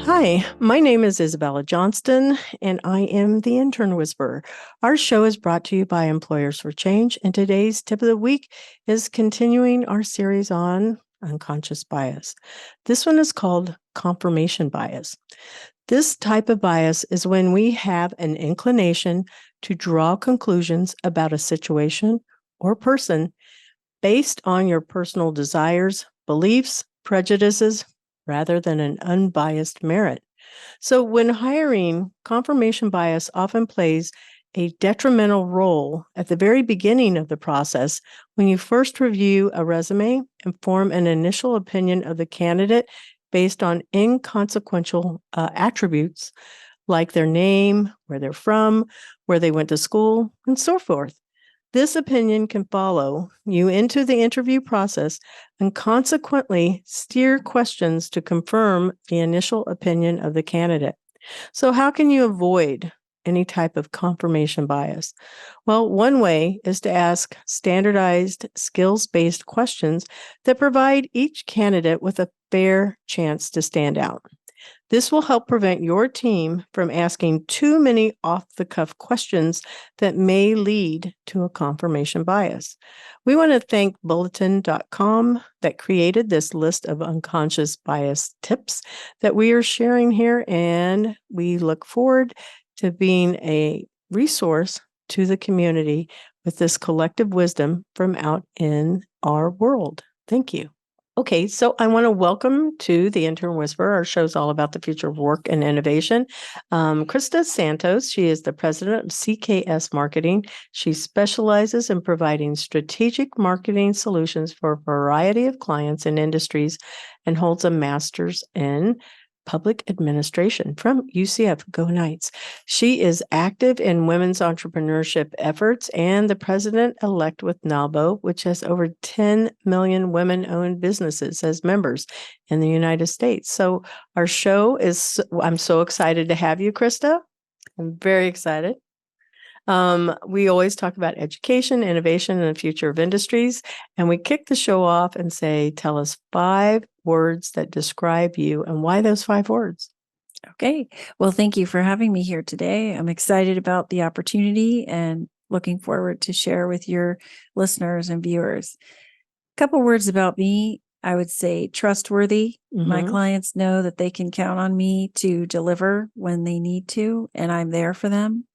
Hi, my name is Isabella Johnston, and I am the Intern Whisperer. Our show is brought to you by Employers for Change, and today's tip of the week is continuing our series on unconscious bias. This one is called confirmation bias. This type of bias is when we have an inclination to draw conclusions about a situation or person based on your personal desires, beliefs, prejudices, rather than an unbiased merit. So, when hiring, confirmation bias often plays a detrimental role at the very beginning of the process when you first review a resume and form an initial opinion of the candidate based on inconsequential attributes like their name, where they're from, where they went to school, and so forth. This opinion can follow you into the interview process and consequently steer questions to confirm the initial opinion of the candidate. So, how can you avoid any type of confirmation bias? Well, one way is to ask standardized, skills based questions that provide each candidate with a fair chance to stand out. This will help prevent your team from asking too many off the cuff questions that may lead to a confirmation bias. We want to thank bulletin.com that created this list of unconscious bias tips that we are sharing here, and we look forward to being a resource to the community with this collective wisdom from out in our world. Thank you. Okay, so I want to welcome to the Intern Whisperer. Our show's all about the future of work and innovation. Christa Santos, she is the president of CKS Marketing. She specializes in providing strategic marketing solutions for a variety of clients and industries and holds a master's in public administration from UCF. Go Knights. She is active in women's entrepreneurship efforts and the president-elect with NAWBO, which has over 10 million women-owned businesses as members in the United States. So our show is, I'm so excited to have you, Christa. I'm very excited. We always talk about education, innovation, and the future of industries. And we kick the show off and say, tell us 5 words that describe you and why those 5 words. Okay. Well, thank you for having me here today. I'm excited about the opportunity and looking forward to share with your listeners and viewers. A couple words about me. I would say trustworthy. My clients know that they can count on me to deliver when they need to, and I'm there for them.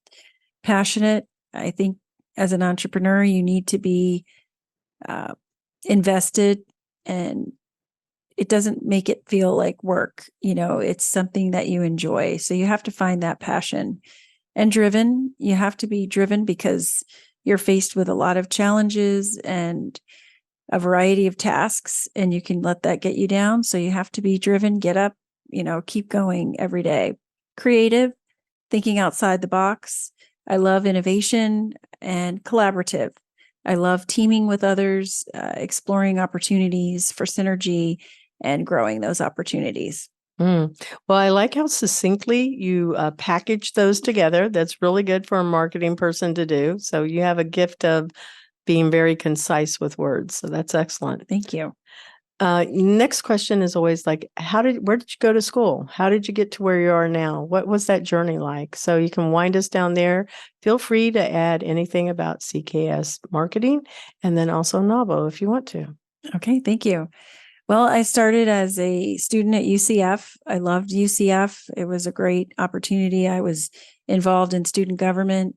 Passionate. I think as an entrepreneur, you need to be invested, and it doesn't make it feel like work. It's something that you enjoy. So you have to find that passion. And driven. You have to be driven because you're faced with a lot of challenges and a variety of tasks, and you can let that get you down. So you have to be driven, get up, keep going every day. Creative, thinking outside the box. I love innovation and collaborative. I love teaming with others, exploring opportunities for synergy and growing those opportunities. Well, I like how succinctly you package those together. That's really good for a marketing person to do. So you have a gift of being very concise with words. So that's excellent. Thank you. Next question is always like, where did you go to school? How did you get to where you are now? What was that journey like? So you can wind us down there. Feel free to add anything about CKS marketing and then also NAWBO if you want to. Okay, thank you. Well, I started as a student at UCF. I loved UCF. It was a great opportunity. I was involved in student government,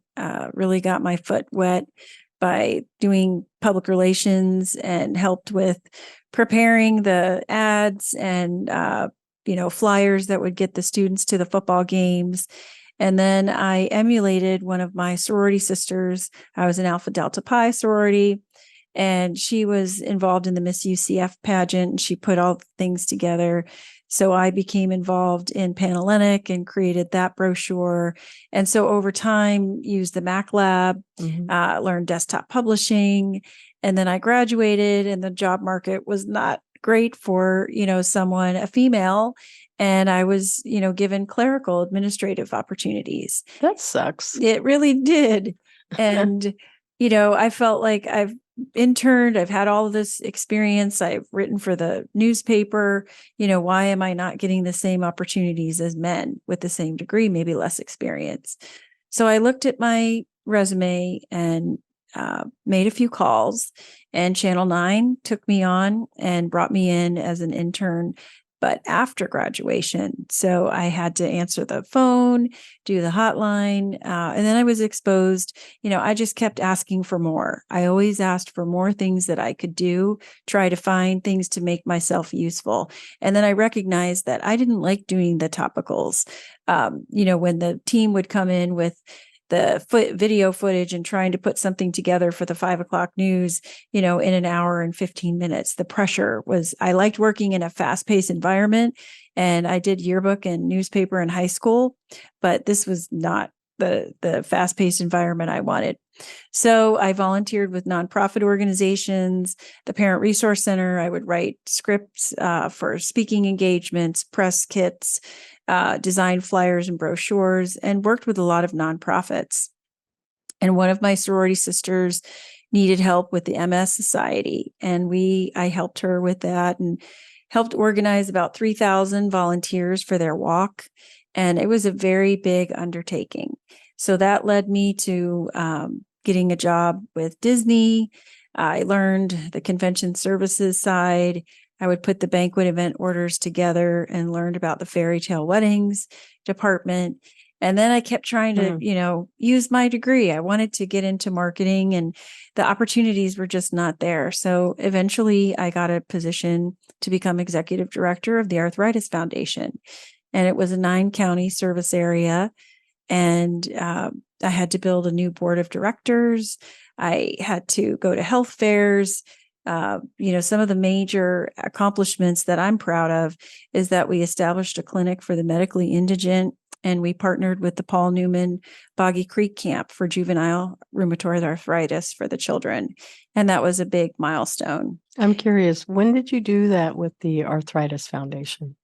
really got my foot wet by doing public relations and helped with preparing the ads and, flyers that would get the students to the football games. And then I emulated one of my sorority sisters. I was an Alpha Delta Pi sorority, and she was involved in the Miss UCF pageant, and she put all the things together. So I became involved in Panhellenic and created that brochure. And so over time, used the Mac Lab, learned desktop publishing. And then I graduated, and the job market was not great for, a female. And I was, given clerical administrative opportunities. That sucks. It really did. And, I felt like I've interned. I've had all of this experience. I've written for the newspaper. Why am I not getting the same opportunities as men with the same degree, maybe less experience? So I looked at my resume and made a few calls, and Channel 9 took me on and brought me in as an intern, but after graduation. So I had to answer the phone, do the hotline, and then I was exposed. I just kept asking for more. I always asked for more things that I could do, try to find things to make myself useful. And then I recognized that I didn't like doing the topicals. When the team would come in with the video footage and trying to put something together for the 5 o'clock news, in an hour and 15 minutes. The pressure was, I liked working in a fast-paced environment, and I did yearbook and newspaper in high school, but this was not the fast-paced environment I wanted. So I volunteered with nonprofit organizations, the Parent Resource Center. I would write scripts for speaking engagements, press kits, design flyers and brochures, and worked with a lot of nonprofits. And one of my sorority sisters needed help with the MS Society, and I helped her with that and helped organize about 3,000 volunteers for their walk. And it was a very big undertaking. So that led me to getting a job with Disney. I learned the convention services side. I would put the banquet event orders together and learned about the fairy tale weddings department. And then I kept trying to, use my degree. I wanted to get into marketing, and the opportunities were just not there. So eventually I got a position to become executive director of the Arthritis Foundation. And it was a 9-county service area. And I had to build a new board of directors. I had to go to health fairs. Some of the major accomplishments that I'm proud of is that we established a clinic for the medically indigent, and we partnered with the Paul Newman Boggy Creek Camp for juvenile rheumatoid arthritis for the children. And that was a big milestone. I'm curious, when did you do that with the Arthritis Foundation?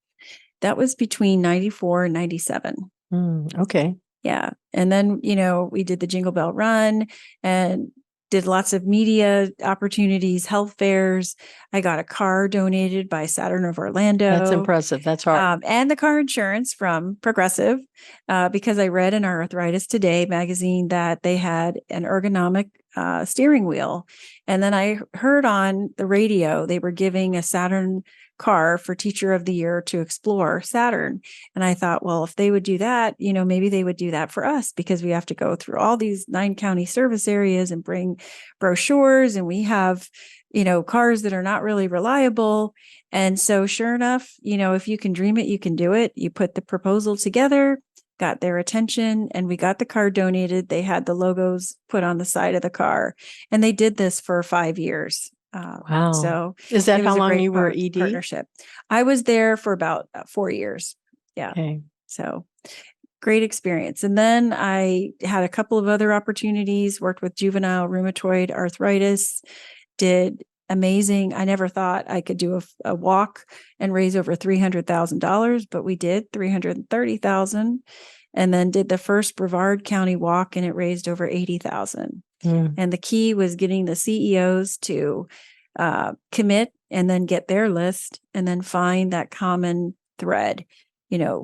That was between 94 and 97. Okay. Yeah. And then, we did the Jingle Bell Run and did lots of media opportunities, health fairs. I got a car donated by Saturn of Orlando. That's impressive. That's hard. And the car insurance from Progressive, because I read in our Arthritis Today magazine that they had an ergonomic steering wheel. And then I heard on the radio they were giving a Saturn car for Teacher of the Year to explore Saturn. And I thought, well, if they would do that, maybe they would do that for us, because we have to go through all these 9-county service areas and bring brochures, and we have, cars that are not really reliable. And so sure enough, if you can dream it, you can do it. You put the proposal together, got their attention, and we got the car donated. They had the logos put on the side of the car, and they did this for 5 years. Wow. So is that how long you were ED? Partnership. I was there for about 4 years. Yeah. Okay. So great experience. And then I had a couple of other opportunities, worked with juvenile rheumatoid arthritis, did amazing. I never thought I could do a walk and raise over $300,000, but we did $330,000, and then did the first Brevard County walk, and it raised over $80,000. And the key was getting the CEOs to commit and then get their list, and then find that common thread,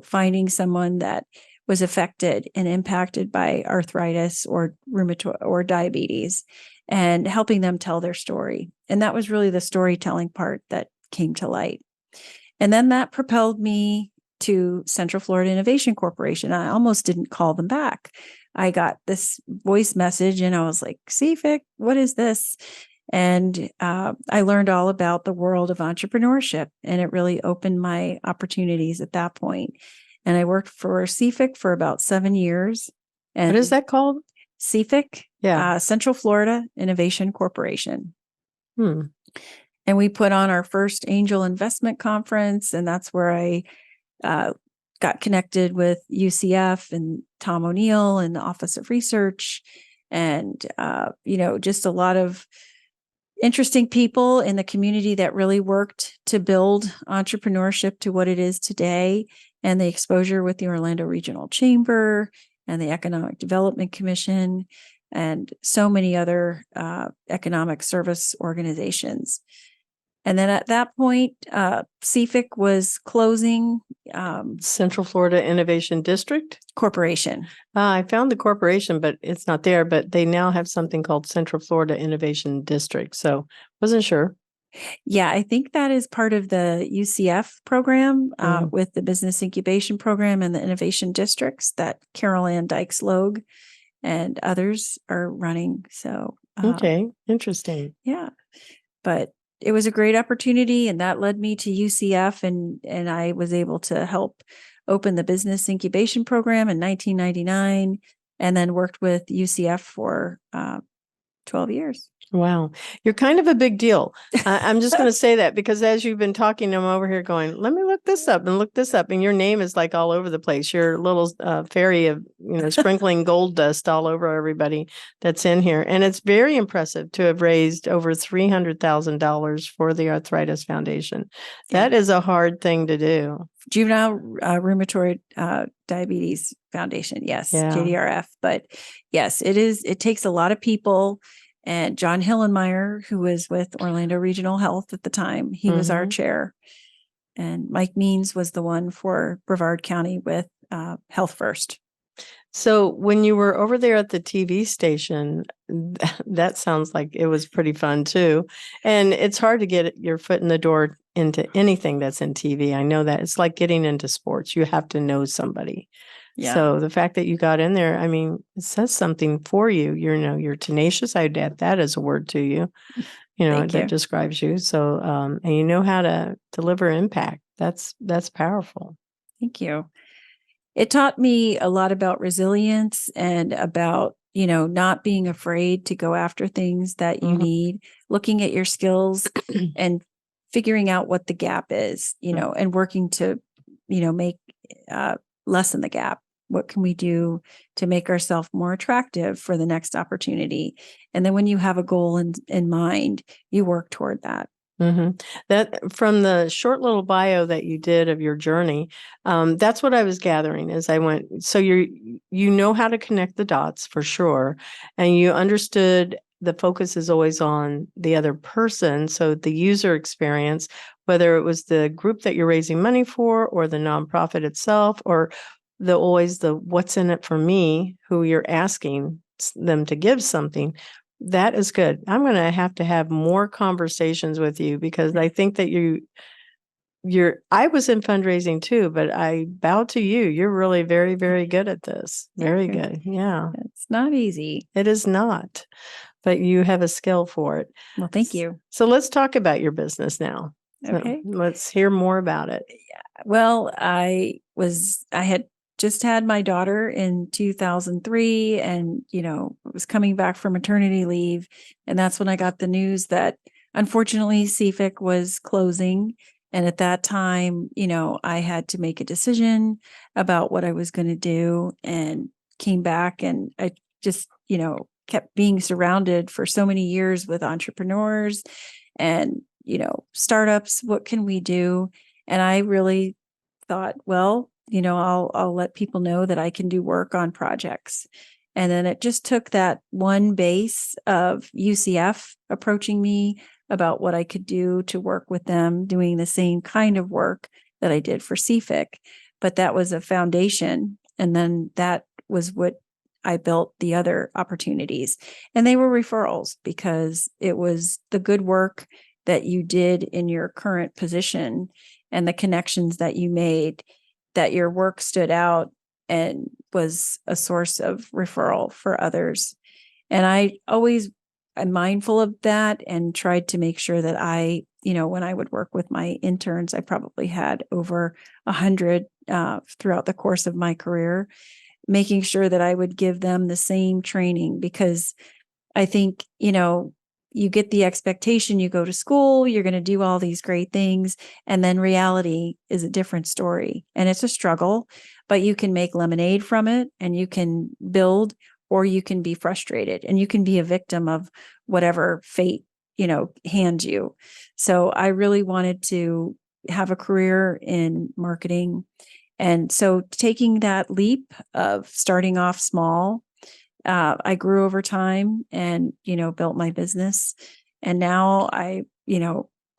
finding someone that was affected and impacted by arthritis or rheumatoid or diabetes, and helping them tell their story. And that was really the storytelling part that came to light. And then that propelled me to Central Florida Innovation Corporation. I almost didn't call them back. I got this voice message and I was like, CFIC, what is this? And I learned all about the world of entrepreneurship, and it really opened my opportunities at that point. And I worked for CFIC for about 7 years. And what is that called? CFIC, Yeah. Central Florida Innovation Corporation. And we put on our first angel investment conference, and that's where I got connected with UCF and Tom O'Neill and the Office of Research, and just a lot of interesting people in the community that really worked to build entrepreneurship to what it is today, and the exposure with the Orlando Regional Chamber and the Economic Development Commission. and so many other economic service organizations. And then at that point, CFIC was closing. Central Florida Innovation District? Corporation. I found the corporation, but it's not there. But they now have something called Central Florida Innovation District. So wasn't sure. Yeah, I think that is part of the UCF program with the Business Incubation Program and the Innovation Districts that Carol Ann Dykes-Logue and others are running. So okay, interesting. Yeah, but it was a great opportunity, and that led me to UCF, and I was able to help open the Business Incubation Program in 1999, and then worked with UCF for 12 years. Wow. You're kind of a big deal. I'm just going to say that because as you've been talking, I'm over here going, let me look this up and look this up. And your name is like all over the place. Your little fairy of, sprinkling gold dust all over everybody that's in here. And it's very impressive to have raised over $300,000 for the Arthritis Foundation. That is a hard thing to do. Juvenile Rheumatoid Diabetes Foundation. Yes. Yeah. JDRF. But yes, it takes a lot of people. And John Hillenmeyer, who was with Orlando Regional Health at the time, he was our chair. And Mike Means was the one for Brevard County with Health First. So when you were over there at the TV station, that sounds like it was pretty fun too. And it's hard to get your foot in the door into anything that's in TV. I know that. It's like getting into sports. You have to know somebody. Yeah. So the fact that you got in there, I mean, it says something for you. You're tenacious. I'd add that as a word to you, that describes you. So, and you know how to deliver impact. That's powerful. Thank you. It taught me a lot about resilience and about, not being afraid to go after things that you need, looking at your skills and figuring out what the gap is, and working to, make lessen the gap. What can we do to make ourselves more attractive for the next opportunity? And then when you have a goal in mind, you work toward that. That from the short little bio that you did of your journey, that's what I was gathering as I went. So you know how to connect the dots for sure, and you understood the focus is always on the other person. So the user experience, whether it was the group that you're raising money for, or the nonprofit itself, or always the what's in it for me, who you're asking them to give something. That is good. I'm going to have more conversations with you because I think that I was in fundraising too, but I bow to you. You're really very, very good at this. Very good. Yeah. It's not easy. It is not, but you have a skill for it. Well, thank you. So let's talk about your business now. Okay. So let's hear more about it. Well, I had just had my daughter in 2003 and, was coming back from maternity leave. And that's when I got the news that unfortunately CFIC was closing. And at that time, I had to make a decision about what I was going to do and came back and I just, kept being surrounded for so many years with entrepreneurs and, startups. What can we do? And I really thought, well, I'll let people know that I can do work on projects. And then it just took that one base of UCF approaching me about what I could do to work with them, doing the same kind of work that I did for CFIC. But that was a foundation. And then that was what I built the other opportunities. And they were referrals because it was the good work that you did in your current position and the connections that you made, that your work stood out and was a source of referral for others. And I'm mindful of that and tried to make sure that I, when I would work with my interns, I probably had over 100 throughout the course of my career, making sure that I would give them the same training because I think, you get the expectation, you go to school, you're going to do all these great things. And then reality is a different story. And it's a struggle, but you can make lemonade from it and you can build, or you can be frustrated and you can be a victim of whatever fate, hands you. So I really wanted to have a career in marketing. And so taking that leap of starting off small I grew over time and, built my business. And now I,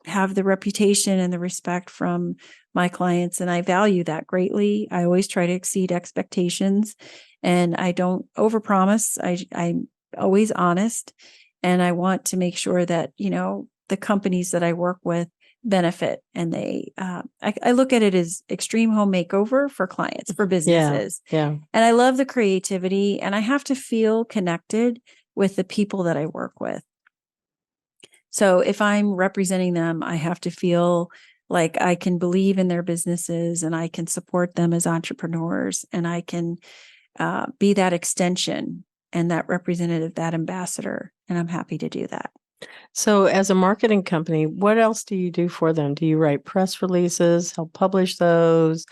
have the reputation and the respect from my clients, and I value that greatly. I always try to exceed expectations, and I don't overpromise. I'm always honest, and I want to make sure that, the companies that I work with benefit, and I look at it as extreme home makeover for clients, for businesses. Yeah. And I love the creativity, and I have to feel connected with the people that I work with. So if I'm representing them, I have to feel like I can believe in their businesses, and I can support them as entrepreneurs, and I can be that extension and that representative, that ambassador. And I'm happy to do that. So as a marketing company, what else do you do for them? Do you write press releases, help publish those,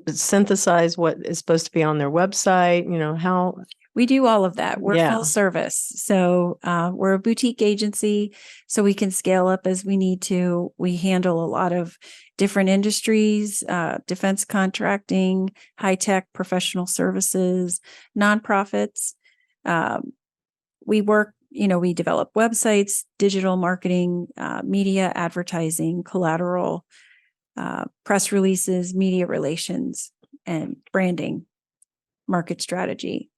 synthesize what is supposed to be on their website? How? We do all of that. We're Yeah. full service. So we're a boutique agency, so we can scale up as we need to. We handle a lot of different industries, defense contracting, high tech, professional services, nonprofits. We work, we develop websites, digital marketing, media, advertising, collateral, press releases, media relations, and branding, market strategy.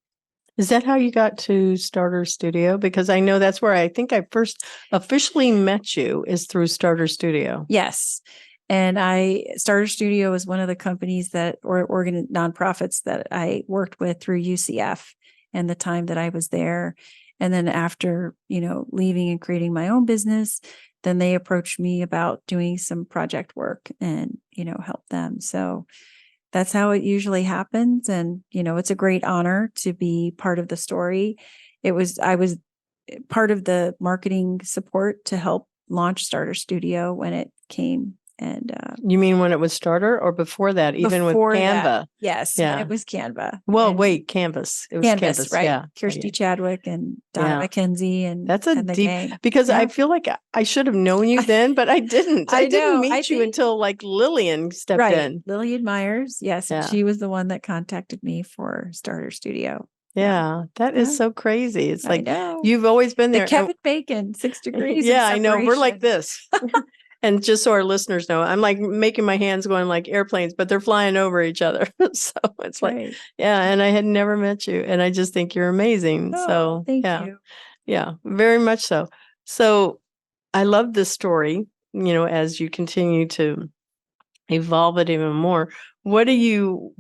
Is that how you got to StarterStudio? Because I know that's where I think I first officially met you, is through StarterStudio. Yes. And StarterStudio is one of the companies or nonprofits that I worked with through UCF and the time that I was there. And then after, leaving and creating my own business, then they approached me about doing some project work and, help them. So that's how it usually happens. And, it's a great honor to be part of the story. I was part of the marketing support to help launch StarterStudio when it came. And you mean when it was Starter, or before that, even with Canva? That, yes. Yeah. It was Canva. Well, wait, Canvs. It was Canvs, right. Yeah. Kirsty Chadwick and Donna McKenzie and that's and the deep gang. because I feel like I should have known you then, but I didn't. I didn't meet you until like Lillian stepped in. Lillian Myers. Yes. And she was the one that contacted me for StarterStudio. Yeah, that is so crazy. It's like you've always been there. The Kevin Bacon, 6 degrees. Yeah, I know. We're like this. And just so our listeners know, I'm like making my hands going like airplanes, but they're flying over each other. So it's like, and I had never met you, and I just think you're amazing. So thank you. Yeah, very much so. So I love this story, as you continue to evolve it even more. What are you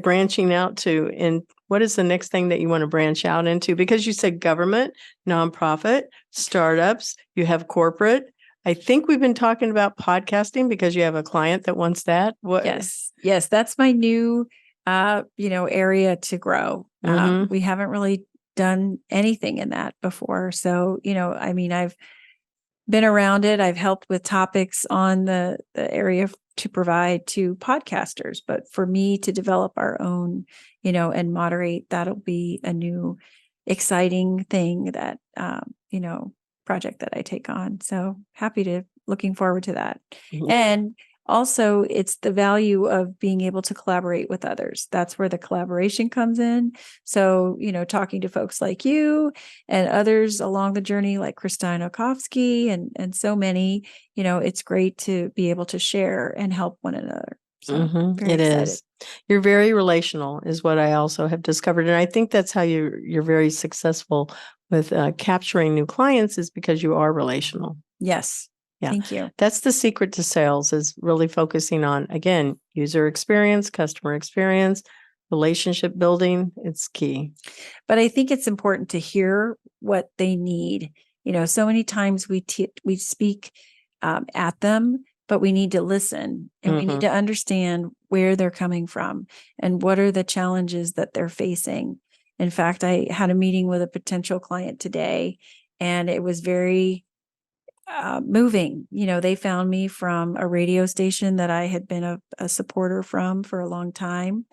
branching out to, and what is the next thing that you want to branch out into? Because you said government, nonprofit, startups, you have corporate. I think we've been talking about podcasting because you have a client that wants that. What? Yes, that's my new, area to grow. We haven't really done anything in that before. So, I've been around it. I've helped with topics on the area to provide to podcasters, but for me to develop our own, and moderate, that'll be a new exciting thing that, project that I take on. So looking forward to that. And also, it's the value of being able to collaborate with others. That's where the collaboration comes in. So, talking to folks like you and others along the journey, like Christa Santos and so many, it's great to be able to share and help one another. So it is. You're very relational, is what I also have discovered. And I think that's how you're very successful with capturing new clients, is because you are relational. Yes. Yeah. Thank you. That's the secret to sales, is really focusing on, again, user experience, customer experience, relationship building. It's key. But I think it's important to hear what they need. So many times we speak at them, but we need to listen, and we need to understand where they're coming from and what are the challenges that they're facing. In fact, I had a meeting with a potential client today, and it was very moving. They found me from a radio station that I had been a supporter from for a long time.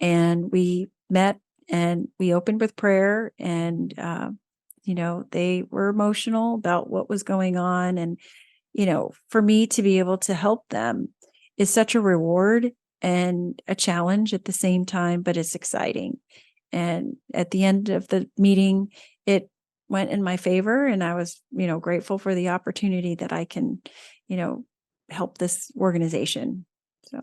And we met and we opened with prayer, and, they were emotional about what was going on. And, for me to be able to help them is such a reward and a challenge at the same time, but it's exciting. And at the end of the meeting, it went in my favor, and I was, grateful for the opportunity that I can, help this organization. So.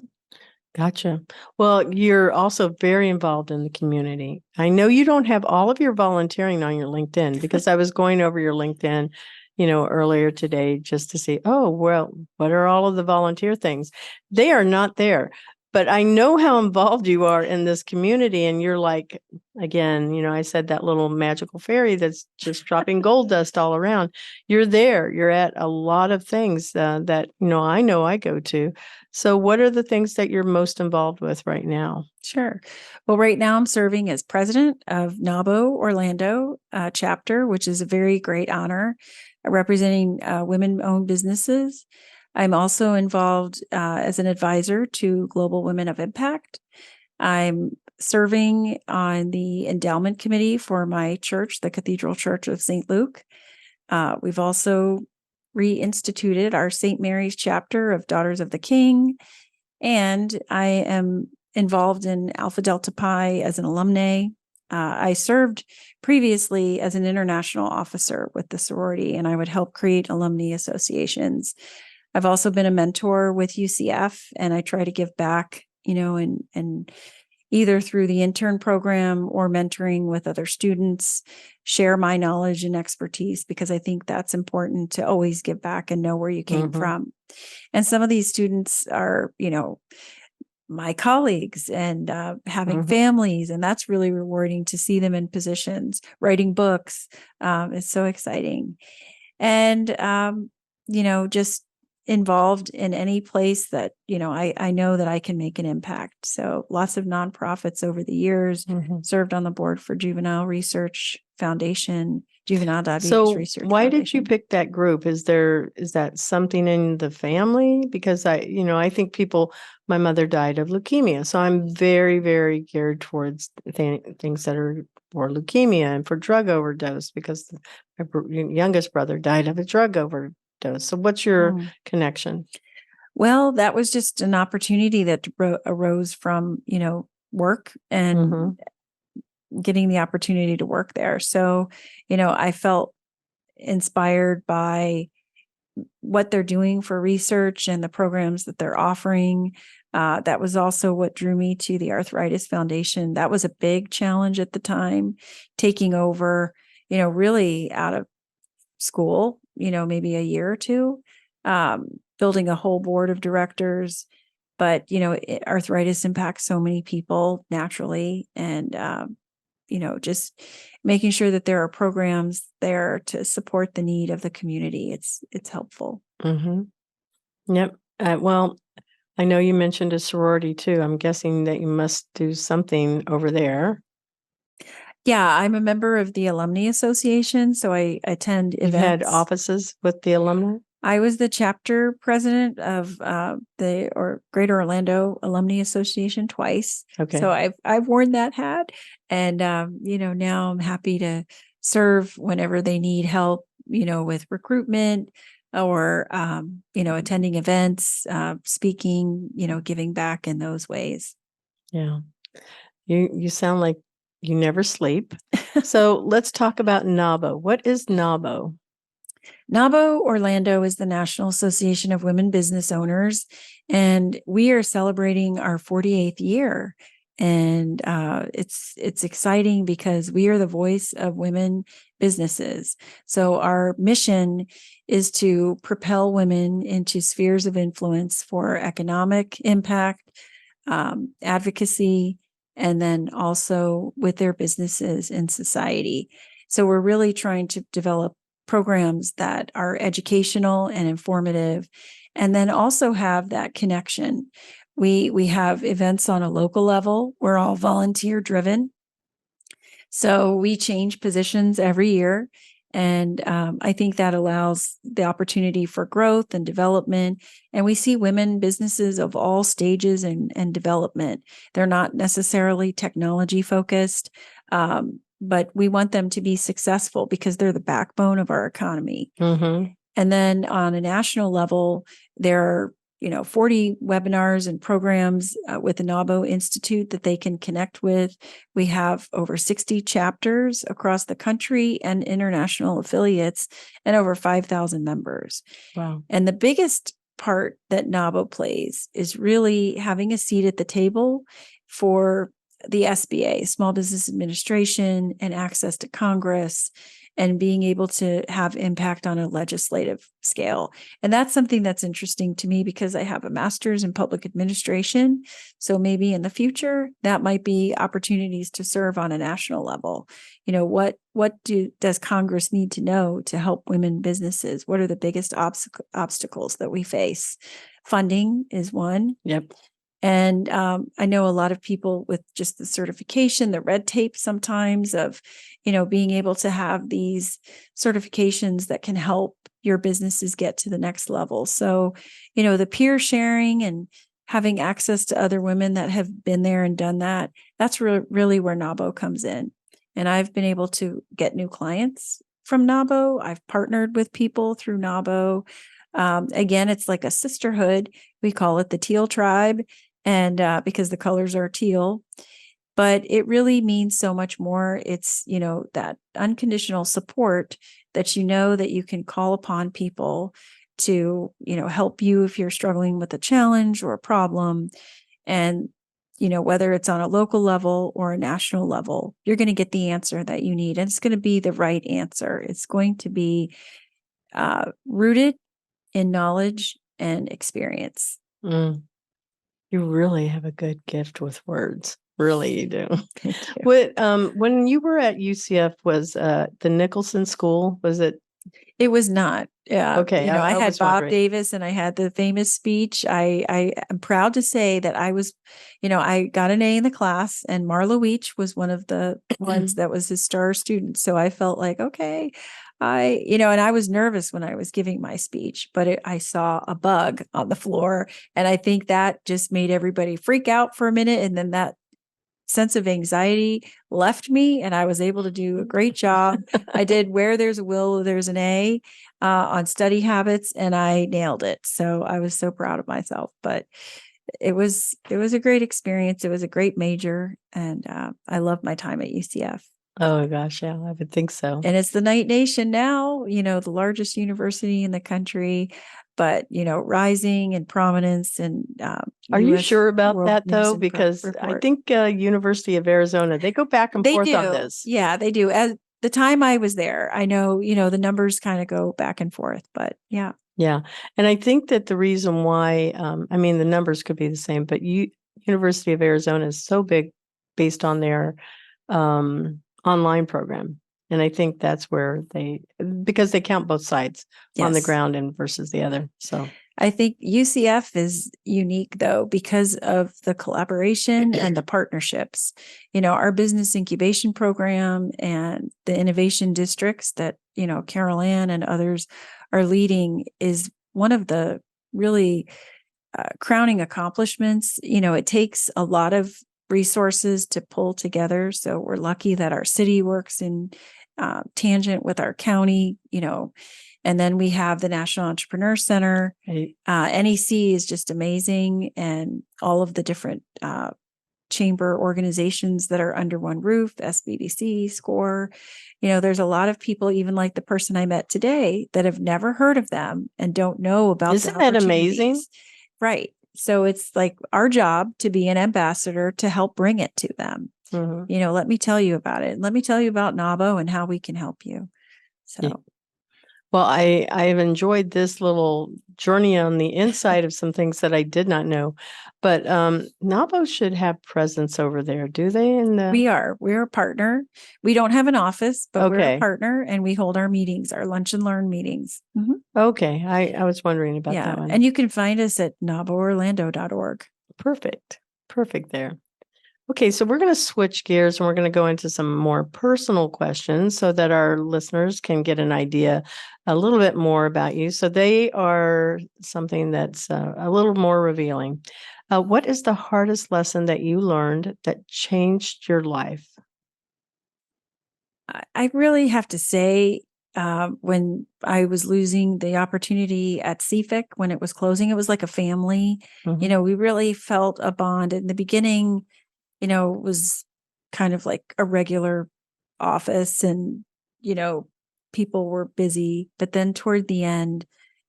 Gotcha. Well, you're also very involved in the community. I know you don't have all of your volunteering on your LinkedIn because I was going over your LinkedIn, earlier today just to see, oh, well, what are all of the volunteer things? They are not there. But I know how involved you are in this community. And you're like, again, I said that little magical fairy that's just dropping gold dust all around. You're there. You're at a lot of things that, I know I go to. So what are the things that you're most involved with right now? Sure. Well, right now I'm serving as president of NABO Orlando chapter, which is a very great honor, representing women-owned businesses. I'm also involved as an advisor to Global Women of Impact. I'm serving on the endowment committee for my church, the Cathedral Church of St. Luke. We've also reinstituted our St. Mary's chapter of Daughters of the King. And I am involved in Alpha Delta Pi as an alumni. I served previously as an international officer with the sorority, and I would help create alumni associations. I've also been a mentor with UCF, and I try to give back, and either through the intern program or mentoring with other students, share my knowledge and expertise, because I think that's important to always give back and know where you came from. And some of these students are, my colleagues and having families, and that's really rewarding to see them in positions, writing books. It's so exciting. And, just involved in any place that, I know that I can make an impact. So lots of nonprofits over the years, served on the board for Juvenile Research Foundation, Juvenile Diabetes Research Why Foundation. did you pick that group? Is that something in the family? Because I think my mother died of leukemia. So I'm very, very geared towards things that are for leukemia and for drug overdose, because my youngest brother died of a drug overdose. So what's your connection? Well, that was just an opportunity that arose from, work and getting the opportunity to work there. So, I felt inspired by what they're doing for research and the programs that they're offering. That was also what drew me to the Arthritis Foundation. That was a big challenge at the time, taking over, really out of school, maybe a year or two, building a whole board of directors. But, arthritis impacts so many people naturally. And, just making sure that there are programs there to support the need of the community. It's helpful. Yep. Well, I know you mentioned a sorority too. I'm guessing that you must do something over there. Yeah, I'm a member of the Alumni Association, so I attend events. You've had offices with the alumni? I was the chapter president of the Greater Orlando Alumni Association twice. Okay. So I've worn that hat, and now I'm happy to serve whenever they need help, with recruitment or attending events, speaking, giving back in those ways. Yeah. You sound like you never sleep. So let's talk about NABO. What is NABO? NABO Orlando is the National Association of Women Business Owners, and we are celebrating our 48th year. And it's exciting because we are the voice of women businesses. So our mission is to propel women into spheres of influence for economic impact, advocacy, and then also with their businesses in society. So we're really trying to develop programs that are educational and informative, and then also have that connection. We have events on a local level. We're all volunteer driven. So we change positions every year. And I think that allows the opportunity for growth and development. And we see women businesses of all stages and development. They're not necessarily technology focused, but we want them to be successful because they're the backbone of our economy. And then on a national level, there are 40 webinars and programs with the NAWBO Institute that they can connect with. We have over 60 chapters across the country and international affiliates and over 5,000 members. Wow. And the biggest part that NAWBO plays is really having a seat at the table for the SBA, Small Business Administration, and access to Congress, and being able to have impact on a legislative scale. And that's something that's interesting to me because I have a master's in public administration. So maybe in the future, that might be opportunities to serve on a national level. What does Congress need to know to help women businesses? What are the biggest obstacles that we face? Funding is one. Yep. And I know a lot of people with just the certification, the red tape sometimes of, being able to have these certifications that can help your businesses get to the next level. So, the peer sharing and having access to other women that have been there and done that, that's really where NAWBO comes in. And I've been able to get new clients from NAWBO. I've partnered with people through NAWBO. Again, it's like a sisterhood. We call it the Teal Tribe. And because the colors are teal, but it really means so much more. It's, that unconditional support that that you can call upon people to, help you if you're struggling with a challenge or a problem. And, whether it's on a local level or a national level, you're going to get the answer that you need. And it's going to be the right answer. It's going to be rooted in knowledge and experience. Mm. You really have a good gift with words. Really, you do. Thank you. When you were at UCF, was the Nicholson School? Was it? It was not. Yeah. Okay. I had was Bob wondering. Davis and I had the famous speech. I am proud to say that I was, I got an A in the class, and Marla Weech was one of the ones that was his star student. So I felt like, okay, and I was nervous when I was giving my speech, but I saw a bug on the floor. And I think that just made everybody freak out for a minute. And then that sense of anxiety left me, and I was able to do a great job. I did Where There's a Will, There's an A on study habits, and I nailed it. So I was so proud of myself. But it was a great experience. It was a great major, and I loved my time at UCF. Oh gosh, yeah, I would think so. And it's the Knight Nation now, the largest university in the country, but, rising in prominence. And are you US sure about World that News though? and Because I Report. think University of Arizona, they go back and They forth do. on this. Yeah, they do. As the time I was there, I know, the numbers kind of go back and forth, but yeah. Yeah. And I think that the reason why, the numbers could be the same, but University of Arizona is so big based on their online program. And I think that's where because they count both sides on the Yes. ground and versus the other. So I think UCF is unique though, because of the collaboration and the partnerships. Our business incubation program and the innovation districts that, Carol Ann and others are leading is one of the really crowning accomplishments. It takes a lot of resources to pull together. So we're lucky that our city works in tangent with our county, and then we have the National Entrepreneur Center. Right. NEC is just amazing, and all of the different chamber organizations that are under one roof, SBDC, SCORE. There's a lot of people, even like the person I met today, that have never heard of them and don't know about Isn't that amazing? Right. So it's like our job to be an ambassador to help bring it to them. Mm-hmm. Let me tell you about it. Let me tell you about NAWBO and how we can help you. So. Yeah. Well, I've enjoyed this little journey on the inside of some things that I did not know, but NAWBO should have presence over there, do they? We're a partner. We don't have an office, but we're Okay. a partner, and we hold our meetings, our lunch and learn meetings. Mm-hmm. Okay. I was wondering about that one. And you can find us at NAWBOorlando.org. Perfect there. Okay, so we're going to switch gears and we're going to go into some more personal questions so that our listeners can get an idea a little bit more about you. So they are something that's a little more revealing. What is the hardest lesson that you learned that changed your life? I really have to say when I was losing the opportunity at CFIC, when it was closing, it was like a family. Mhm. We really felt a bond. In the beginning, it was kind of like a regular office, and, people were busy, but then toward the end,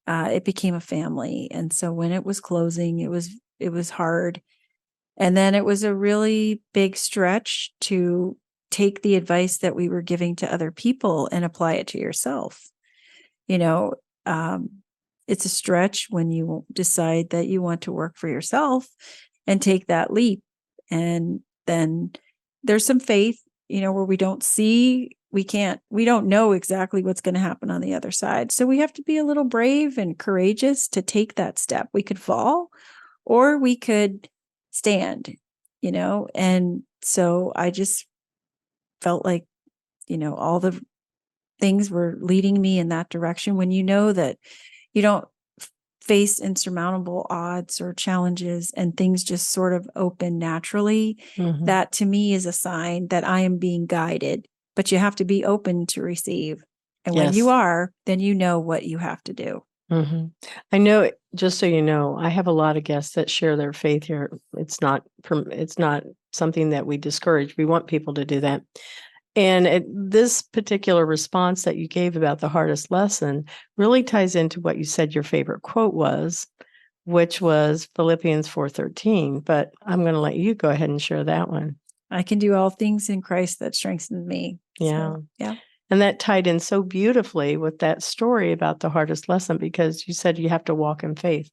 it became a family. And so when it was closing, it was hard. And then it was a really big stretch to take the advice that we were giving to other people and apply it to yourself. You know, um, it's a stretch when you decide that you want to work for yourself and take that leap. And then there's some faith, where we don't know exactly what's going to happen on the other side. So we have to be a little brave and courageous to take that step. We could fall or we could stand, and so I just felt like, all the things were leading me in that direction. When you know that you don't face insurmountable odds or challenges and things just sort of open naturally, Mhm. that to me is a sign that I am being guided, but you have to be open to receive. And when you Yes. are, then you know what you have to do. Mhm. I know, just so you know, I have a lot of guests that share their faith here. It's not something that we discourage. We want people to do that. And this particular response that you gave about the hardest lesson really ties into what you said your favorite quote was, which was Philippians 4:13. But I'm going to let you go ahead and share that one. I can do all things in Christ that strengthens me. Yeah. So, yeah. And that tied in so beautifully with that story about the hardest lesson, because you said you have to walk in faith.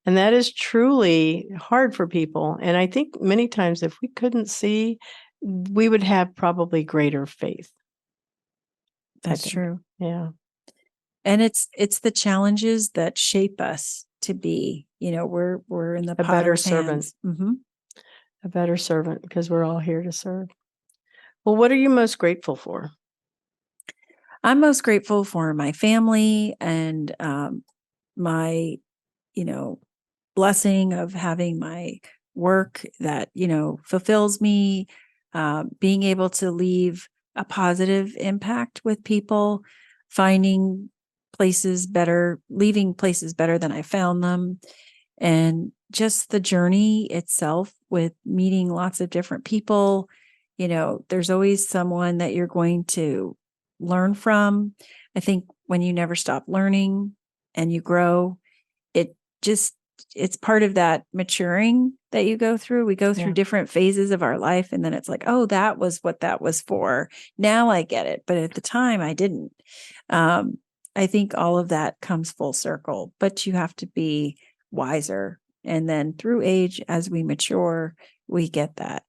And that is truly hard for people. And I think many times if we couldn't see, we would have probably greater faith. That's true. Yeah. And it's the challenges that shape us to be, we're in the A better potter's servant. hands. Mm-hmm. A better servant, because we're all here to serve. Well, what are you most grateful for? I'm most grateful for my family and my, blessing of having my work that, fulfills me, being able to leave a positive impact with people, finding leaving places better than I found them. And just the journey itself with meeting lots of different people, there's always someone that you're going to learn from. I think when you never stop learning and you grow, it just it's part of that maturing that you go through. We go through Yeah. different phases of our life, and then it's like, oh, that was what that was for. Now I get it, but at the time I didn't. I think all of that comes full circle, but you have to be wiser. And then through age, as we mature, we get that.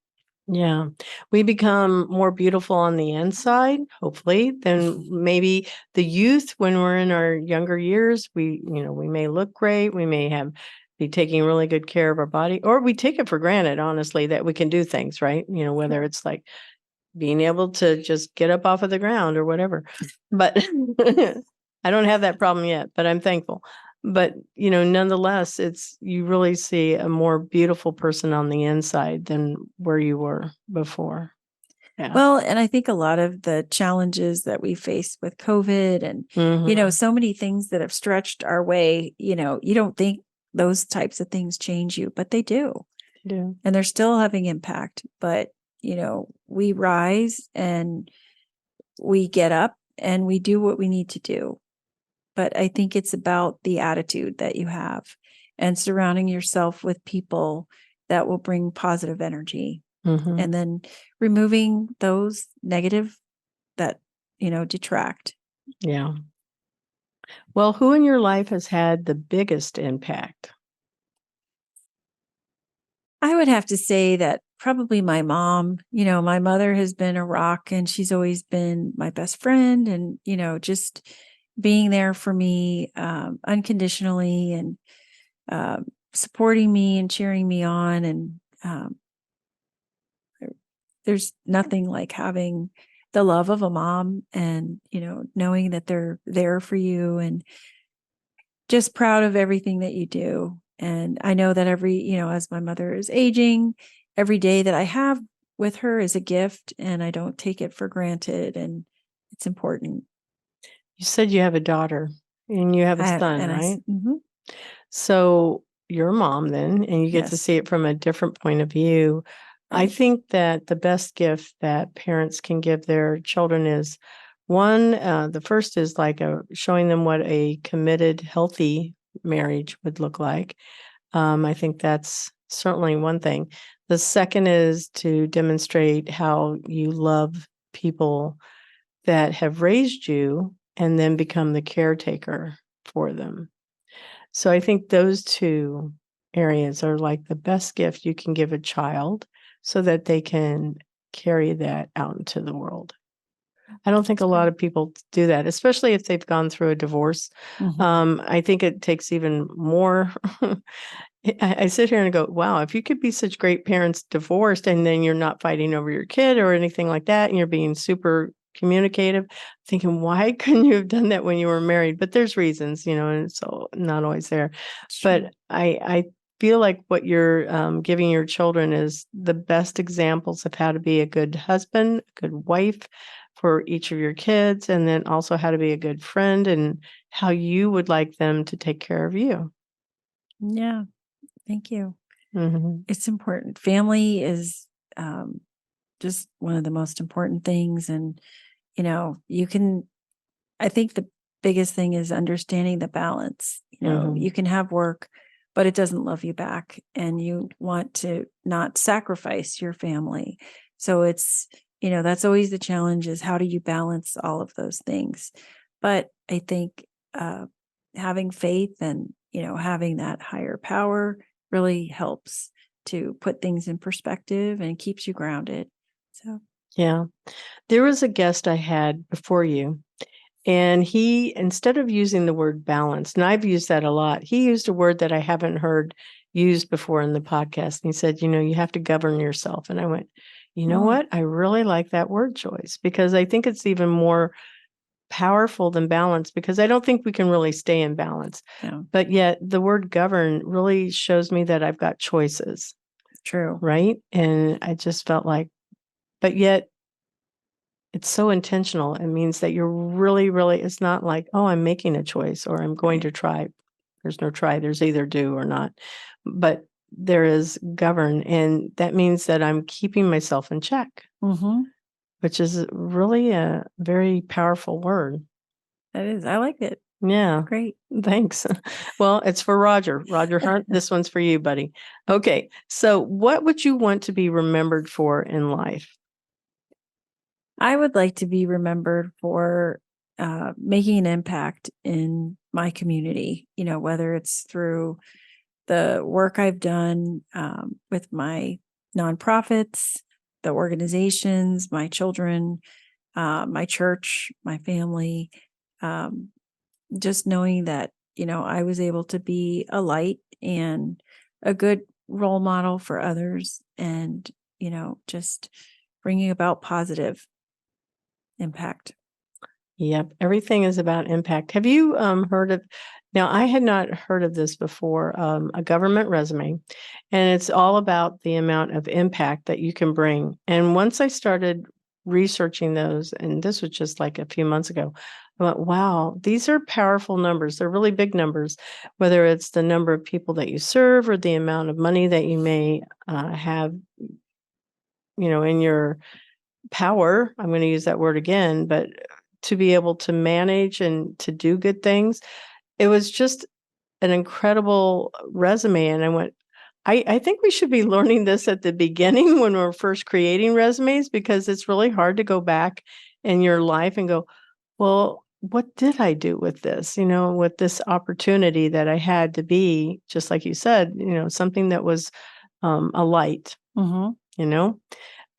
Yeah. We become more beautiful on the inside, hopefully, than maybe the youth when we're in our younger years. We may look great. We may be taking really good care of our body, or we take it for granted, honestly, that we can do things, right? Whether it's like being able to just get up off of the ground or whatever. But I don't have that problem yet, but I'm thankful. But, nonetheless, you really see a more beautiful person on the inside than where you were before. Yeah. Well, and I think a lot of the challenges that we face with COVID and, Mhm. so many things that have stretched our way, you don't think those types of things change you, but they do. Yeah. And they're still having impact. But, we rise and we get up and we do what we need to do. But I think it's about the attitude that you have and surrounding yourself with people that will bring positive energy, Mhm. and then removing those negative that, detract. Yeah. Well, who in your life has had the biggest impact? I would have to say that probably my mom. My mother has been a rock, and she's always been my best friend, and, just being there for me unconditionally, and supporting me and cheering me on. And there's nothing like having the love of a mom, and, knowing that they're there for you, and just proud of everything that you do. And I know that as my mother is aging, every day that I have with her is a gift, and I don't take it for granted. And it's important. You said you have a daughter and you have a son, right? So you're a mom then, and you get to Yes. see it from a different point of view. I Right. think that the best gift that parents can give their children is one, the first is like showing them what a committed, healthy marriage would look like. I think that's certainly one thing. The second is to demonstrate how you love people that have raised you and then become the caretaker for them. So I think those two areas are like the best gift you can give a child so that they can carry that out into the world. I don't think a lot of people do that, especially if they've gone through a divorce. I think it takes even more. I sit here and go, wow, if you could be such great parents divorced and then you're not fighting over your kid or anything like that, and you're being super communicative, thinking, why couldn't you have done that when you were married? But there's reasons, and it's not always there. But I feel like what you're giving your children is the best examples of how to be a good husband, a good wife for each of your kids, and then also how to be a good friend and how you would like them to take care of you. Yeah. Thank you. Mhm. It's important. Family is just one of the most important things. And, I think the biggest thing is understanding the balance. You can have work, but it doesn't love you back. And you want to not sacrifice your family. So it's, that's always the challenge is how do you balance all of those things? But I think having faith and, having that higher power really helps to put things in perspective and keeps you grounded. So, Yeah. There was a guest I had before you, and he, instead of using the word balance, and I've used that a lot, he used a word that I haven't heard used before in the podcast. And he said, you have to govern yourself. And I went, you know what? I really like that word choice because I think it's even more powerful than balance because I don't think we can really stay in balance. No. But yet the word govern really shows me that I've got choices. True. Right. And I just felt like, but yet it's so intentional. It means that you're really, really, it's not like, oh, I'm making a choice or I'm going to try. There's no try. There's either do or not. But there is govern. And that means that I'm keeping myself in check, which is really a very powerful word. That is. I like it. Yeah. Great. Thanks. Well, it's for Roger. Roger Hunt, this one's for you, buddy. Okay. So what would you want to be remembered for in life? I would like to be remembered for making an impact in my community, whether it's through the work I've done with my nonprofits, the organizations, my children, my church, my family, just knowing that, I was able to be a light and a good role model for others and, just bringing about positive impact. Yep. Everything is about impact. Have you heard of, now I had not heard of this before, a government resume, and it's all about the amount of impact that you can bring. And once I started researching those, and this was just like a few months ago, I went, wow, these are powerful numbers. They're really big numbers, whether it's the number of people that you serve or the amount of money that you may have, in your power. I'm going to use that word again, but to be able to manage and to do good things. It was just an incredible resume. And I went, I think we should be learning this at the beginning when we're first creating resumes, because it's really hard to go back in your life and go, well, what did I do with this? With this opportunity that I had to be, just like you said, something that was a light,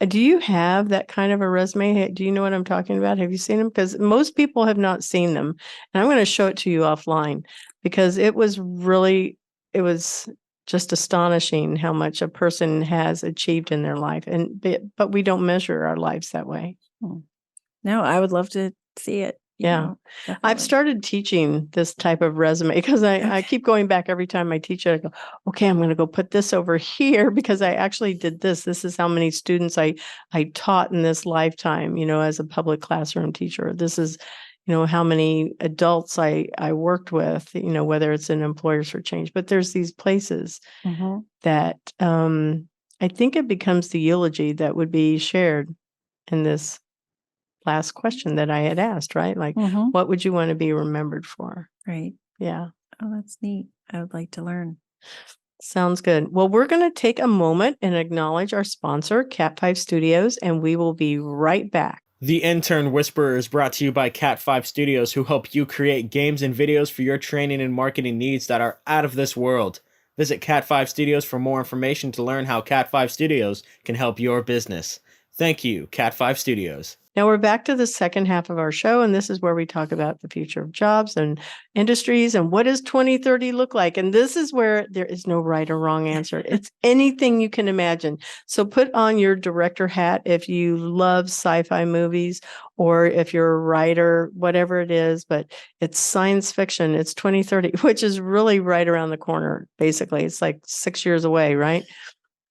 Do you have that kind of a resume? Do you know what I'm talking about? Have you seen them? Because most people have not seen them. And I'm going to show it to you offline because it was just astonishing how much a person has achieved in their life. But we don't measure our lives that way. No, I would love to see it. Yeah. I've Definitely. started teaching this type of resume because I keep going back every time I teach it. I go, okay, I'm going to go put this over here because I actually did this. This is how many students I taught in this lifetime, as a public classroom teacher. This is, how many adults I worked with, whether it's in Employers for Change, but there's these places that I think it becomes the eulogy that would be shared in this last question that I had asked, right? Like, what would you want to be remembered for? Right. Yeah. Oh, that's neat. I would like to learn. Sounds good. Well, we're going to take a moment and acknowledge our sponsor, Cat5 Studios, and we will be right back. The Intern Whisperer is brought to you by Cat5 Studios, who help you create games and videos for your training and marketing needs that are out of this world. Visit Cat5 Studios for more information to learn how Cat5 Studios can help your business. Thank you, Cat5 Studios. Now we're back to the second half of our show, and this is where we talk about the future of jobs and industries and what does 2030 look like? And this is where there is no right or wrong answer. It's anything you can imagine. So put on your director hat if you love sci-fi movies or if you're a writer, whatever it is, but it's science fiction. It's 2030, which is really right around the corner, basically. It's like 6 years away, right?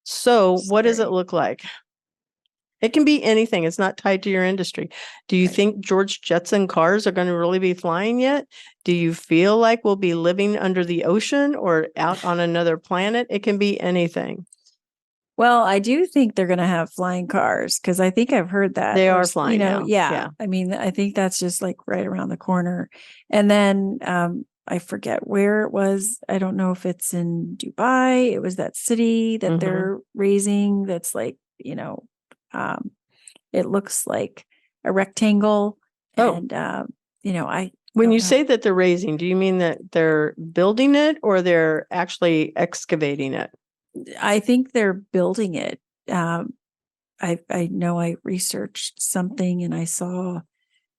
So what does it look like? It can be anything. It's not tied to your industry. Do you think George Jetson cars are going to really be flying yet? Do you feel like we'll be living under the ocean or out on another planet? It can be anything. Well, I do think they're going to have flying cars because I think I've heard that. They are flying now. Yeah. I mean, I think that's just like right around the corner. And then I forget where it was. I don't know if it's in Dubai. It was that city that they're raising that's like, it looks like a rectangle. And, when you say that they're raising, do you mean that they're building it or they're actually excavating it? I think they're building it. I know I researched something and I saw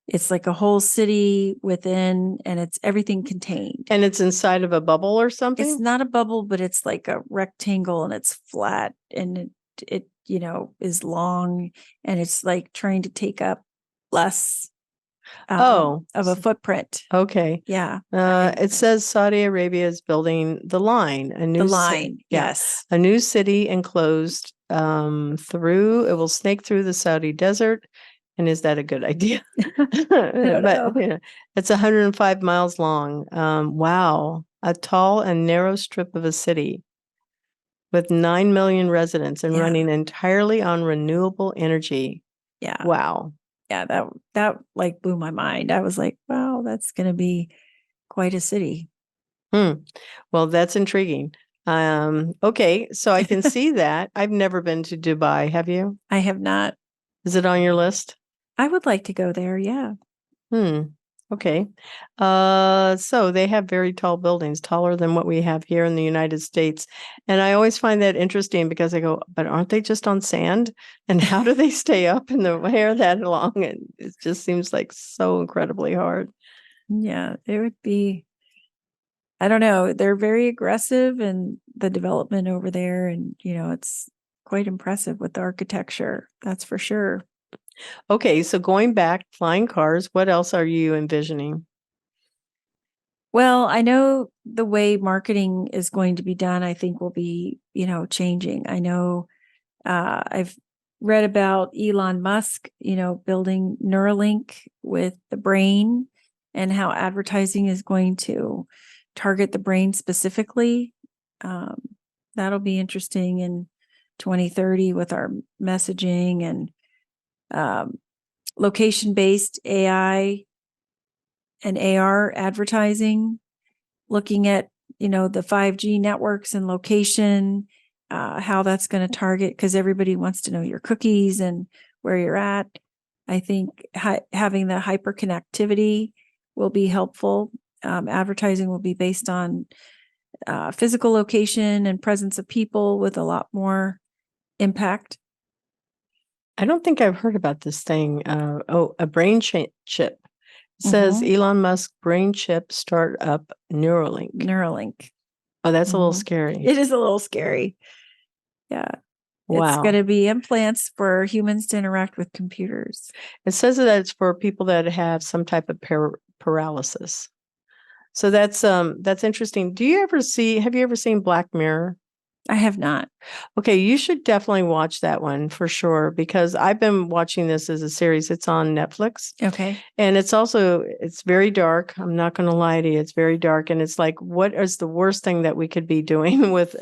it's like a whole city within and it's everything contained. And it's inside of a bubble or something? It's not a bubble, but it's like a rectangle and it's flat and it is long and it's like trying to take up less of a footprint. Okay. Yeah. It says Saudi Arabia is building the line, a new yes. a new city enclosed through. It will snake through the Saudi desert. And is that a good idea? But it's 105 miles long. Wow, a tall and narrow strip of a city with 9 million residents and running entirely on renewable energy. Yeah. Wow. Yeah, that like blew my mind. I was like, wow, that's going to be quite a city. Well, that's intriguing. Okay, so I can see that. I've never been to Dubai. Have you? I have not. Is it on your list? I would like to go there. Yeah. Okay. So they have very tall buildings, taller than what we have here in the United States. And I always find that interesting because I go, but aren't they just on sand? And how do they stay up in the air that long? And it just seems like so incredibly hard. Yeah, it would be, I don't know. They're very aggressive in the development over there. And, it's quite impressive with the architecture. That's for sure. Okay, so going back, flying cars, what else are you envisioning? Well, I know the way marketing is going to be done, I think will be, changing. I know I've read about Elon Musk, building Neuralink with the brain and how advertising is going to target the brain specifically. That'll be interesting in 2030 with our messaging and location-based AI and AR advertising, looking at, the 5G networks and location, how that's going to target, because everybody wants to know your cookies and where you're at. I think having the hyperconnectivity will be helpful. Advertising will be based on physical location and presence of people with a lot more impact. I don't think I've heard about this thing. A brain chip. It says Elon Musk brain chip startup Neuralink. Neuralink. Oh, that's a little scary. It is a little scary. Yeah. Wow. It's going to be implants for humans to interact with computers. It says that it's for people that have some type of paralysis. So that's interesting. Have you ever seen Black Mirror? I have not. Okay, you should definitely watch that one for sure, because I've been watching this as a series. It's on Netflix. Okay. And it's very dark. I'm not going to lie to you. It's very dark. And it's like, what is the worst thing that we could be doing with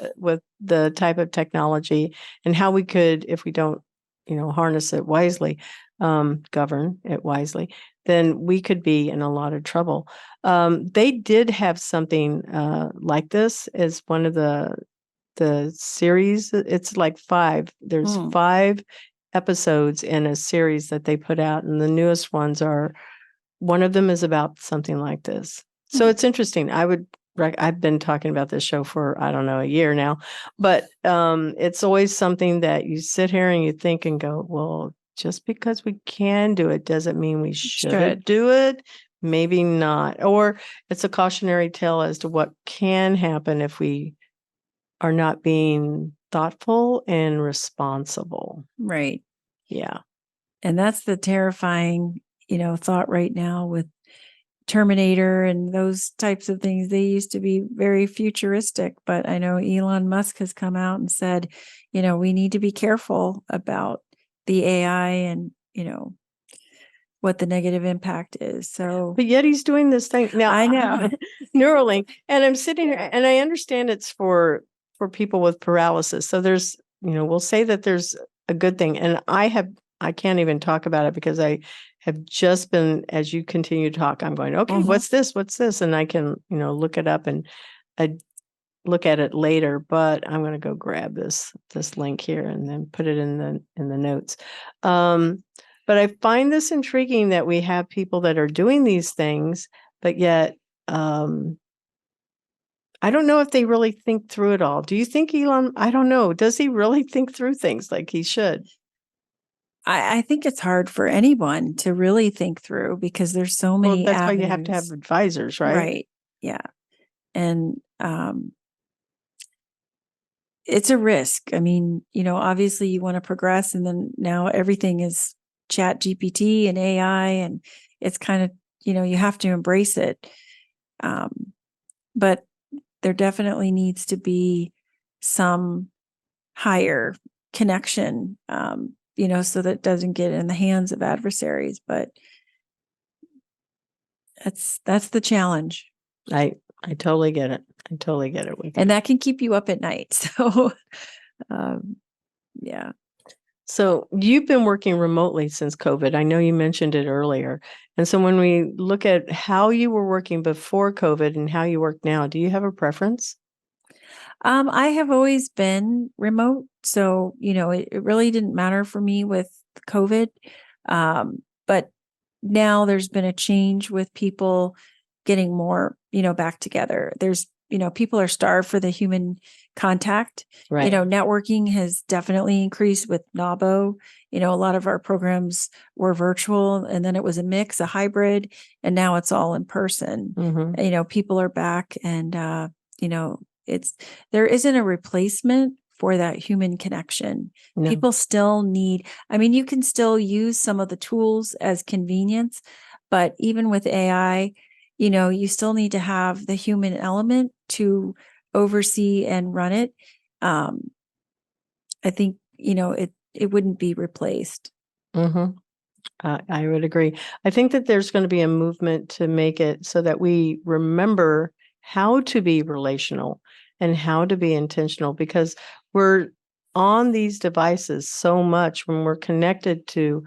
the type of technology, and how we could, if we don't, harness it wisely, govern it wisely, then we could be in a lot of trouble. They did have something like this as one of the series. It's like there's 5 episodes in a series that they put out, and the newest ones one of them is about something like this. So it's interesting. I've been talking about this show for, I don't know, a year now, but it's always something that you sit here and you think and go, well, just because we can do it doesn't mean we should do it. Maybe not. Or it's a cautionary tale as to what can happen if we are not being thoughtful and responsible. Right. Yeah. And that's the terrifying, thought right now with Terminator and those types of things. They used to be very futuristic, but I know Elon Musk has come out and said, we need to be careful about the AI and, what the negative impact is. So, but yet he's doing this thing now. I know. Neuralink, and I'm sitting here and I understand it's for people with paralysis. So there's, we'll say that there's a good thing. And I can't even talk about it because I have just been, as you continue to talk, I'm going, okay, what's this? What's this? And I can, look it up and look at it later, but I'm going to go grab this link here and then put it in the notes. But I find this intriguing that we have people that are doing these things, but yet, I don't know if they really think through it all. Do you think Elon, I don't know, does he really think through things like he should? I think it's hard for anyone to really think through because there's so many That's avenues. why you have to have advisors, right? Right. Yeah. And it's a risk. I mean, obviously you want to progress, and then now everything is Chat GPT and AI, and it's kind of, you have to embrace it. But there definitely needs to be some higher connection, so that it doesn't get in the hands of adversaries. But that's the challenge. I totally get it. I totally get it. And that can keep you up at night. So, yeah. So you've been working remotely since COVID. I know you mentioned it earlier. And so when we look at how you were working before COVID and how you work now, do you have a preference? I have always been remote. So, it really didn't matter for me with COVID. But now there's been a change with people getting more, back together. There's, people are starved for the human contact. Right. Networking has definitely increased with NABO. A lot of our programs were virtual, and then it was a hybrid, and now it's all in person. Mm-hmm. People are back, and, there isn't a replacement for that human connection. No. People still need, you can still use some of the tools as convenience, but even with AI, you still need to have the human element to oversee and run it. I think, it wouldn't be replaced. Mm-hmm. I would agree. I think that there's going to be a movement to make it so that we remember how to be relational and how to be intentional, because we're on these devices so much when we're connected to,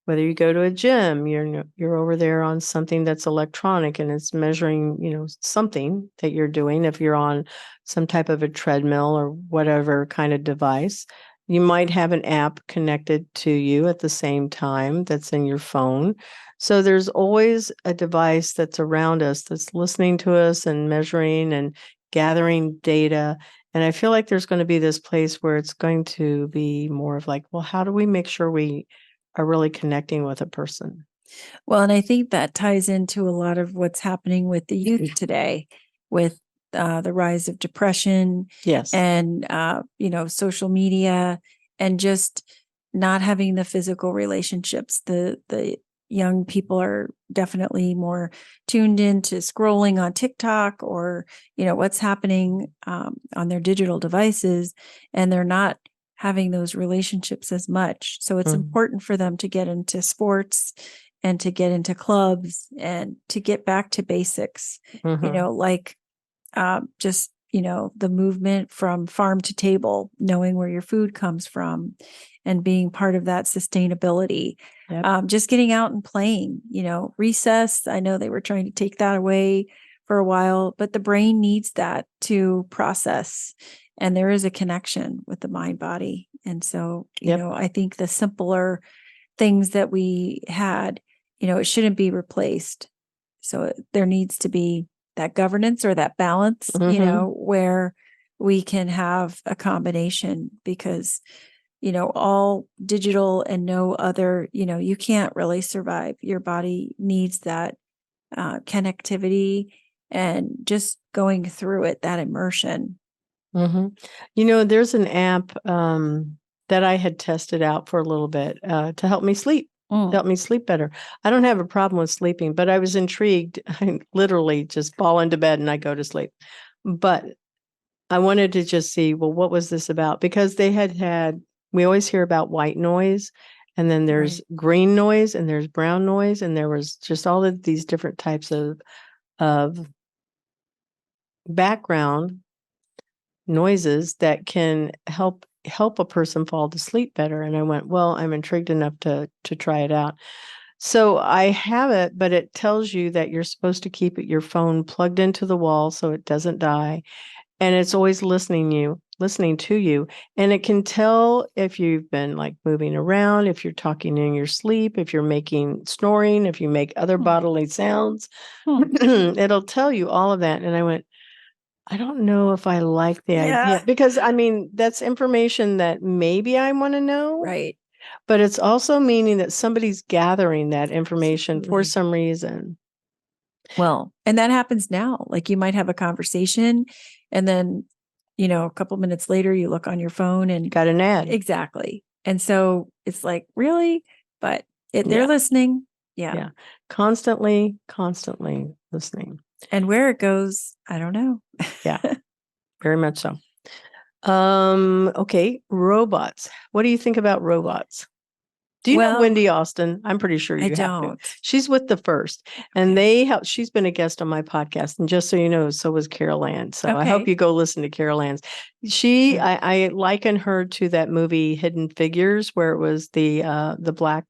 whether you go to a gym, you're over there on something that's electronic and it's measuring, something that you're doing. If you're on some type of a treadmill or whatever kind of device, you might have an app connected to you at the same time that's in your phone. So there's always a device that's around us that's listening to us and measuring and gathering data. And I feel like there's going to be this place where it's going to be more of like, well, how do we make sure we are really connecting with a person? Well, and I think that ties into a lot of what's happening with the youth today, with the rise of depression. Yes. And, social media, and just not having the physical relationships, the young people are definitely more tuned into scrolling on TikTok or, what's happening on their digital devices, and they're not having those relationships as much. So it's important for them to get into sports and to get into clubs and to get back to basics, like just, the movement from farm to table, knowing where your food comes from and being part of that sustainability. Yep. Just getting out and playing, recess. I know they were trying to take that away for a while, but the brain needs that to process. And there is a connection with the mind body. And so, I think the simpler things that we had, it shouldn't be replaced. So there needs to be that governance or that balance, where we can have a combination, because, all digital and no other, you can't really survive. Your body needs that connectivity and just going through it, that immersion. There's an app that I had tested out for a little bit to help me sleep. Help me sleep better. I don't have a problem with sleeping, but I was intrigued. I literally just fall into bed and I go to sleep. But I wanted to just see, well, what was this about? Because they we always hear about white noise, and then there's green noise, and there's brown noise, and there was just all of these different types of background noises that can help a person fall to sleep better. And I went, well, I'm intrigued enough to try it out. So I have it, but it tells you that you're supposed to keep your phone plugged into the wall so it doesn't die. And it's always listening to you. And it can tell if you've been like moving around, if you're talking in your sleep, if you're making snoring, if you make other bodily sounds. It'll tell you all of that. And I went, I don't know if I like the idea, because that's information that maybe I want to know. Right. But it's also meaning that somebody's gathering that information for Absolutely. some reason. Well, and that happens now. Like you might have a conversation and then, a couple minutes later you look on your phone and got an ad. Exactly. And so it's like, really? But they're listening. Yeah. Constantly listening. And where it goes, I don't know. Yeah, very much so. Okay, robots. What do you think about robots? Do you know Wendy Austin? I'm pretty sure you have to. She's with the First, and she's been a guest on my podcast. And just so you know, so was Carol Ann. So I hope you go listen to Carol Ann's. I liken her to that movie Hidden Figures, where it was the black